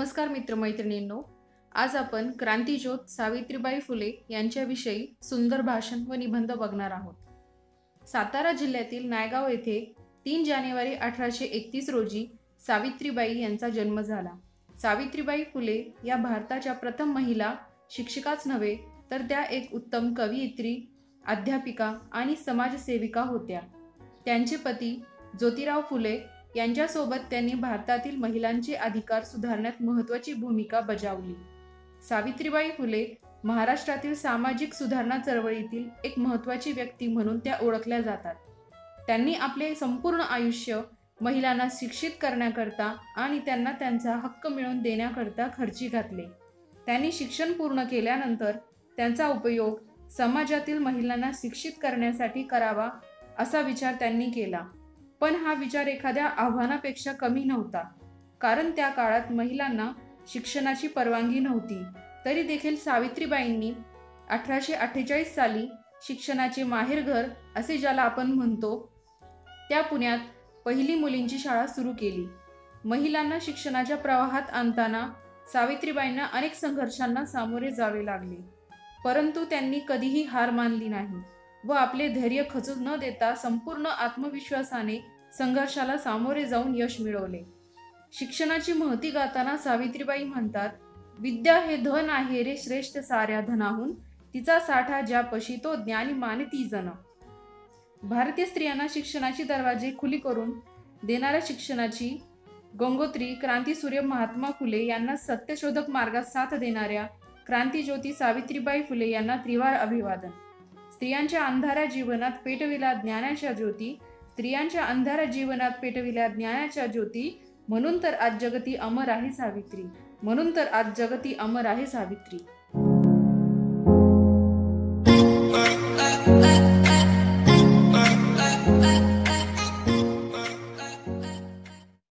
नमस्कार मित्रमैत्रिणींनो, आज आपण क्रांतीज्योत सावित्रीबाई फुले यांच्याविषयी सुंदर भाषण व निबंध बघणार आहोत। सातारा जिल्ह्यातील नायगाव येथे 3 जानेवारी 1831 रोजी सावित्रीबाई यांचा जन्म झाला। सावित्रीबाई फुले या भारताच्या प्रथम महिला शिक्षिकाच नव्हे तर त्या एक उत्तम कवयित्री, अध्यापिका आणि समाजसेविका होत्या। त्यांचे पती ज्योतिराव फुले यांच्यासोबत त्यांनी भारतातील महिलांचे अधिकार सुधारण्यात महत्त्वाची भूमिका बजावली। सावित्रीबाई फुले महाराष्ट्रातील सामाजिक सुधारणा चळवळीतील एक महत्त्वाची व्यक्ती म्हणून त्या ओळखल्या जातात। त्यांनी आपले संपूर्ण आयुष्य महिलांना शिक्षित करण्याकरता आणि त्यांना त्यांचा हक्क मिळवून देण्याकरता खर्ची घातले। त्यांनी शिक्षण पूर्ण केल्यानंतर त्यांचा उपयोग समाजातील महिलांना शिक्षित करण्यासाठी करावा असा विचार त्यांनी केला। पण हा विचार एखाद्या आव्हानापेक्षा कमी नव्हता, कारण त्या काळात महिलांना शिक्षणाची परवानगी नव्हती। तरी देखील सावित्रीबाईंनी 1848 साली शिक्षणाचे माहेरघर असे ज्याला आपण म्हणतो त्या पुण्यात पहिली मुलींची शाळा सुरू केली। महिलांना शिक्षणाच्या प्रवाहात आणताना सावित्रीबाईंना अनेक संघर्षांना सामोरे जावे लागले, परंतु त्यांनी कधीही हार मानली नाही व आपले धैर्य खचू न देता संपूर्ण आत्मविश्वासाने संघर्षाला सामोरे जाऊन यश मिळवले। शिक्षणाची महती गाताना सावित्रीबाई म्हणतात, विद्या हे धन आहे रे श्रेष्ठ साऱ्या धनाहून, तिचा साठा ज्यापशी तो ज्ञानी मानिती जन। भारतीय स्त्रियांना शिक्षणाची दरवाजे खुली करून देणाऱ्या शिक्षणाची गंगोत्री क्रांतीसूर्य महात्मा फुले यांना सत्यशोधक मार्गात साथ देणाऱ्या क्रांतीज्योती सावित्रीबाई फुले यांना त्रिवार अभिवादन। स्त्रियांच्या अंधाऱ्या जीवनात पेटविला ज्ञानाच्या ज्योती, स्त्रियांच्या अंधाऱ्या जीवनात पेटविल्या ज्ञानाच्या ज्योती, म्हणून तर आज जगती अमर आहे सावित्री, म्हणून तर आज जगती अमर आहे सावित्री।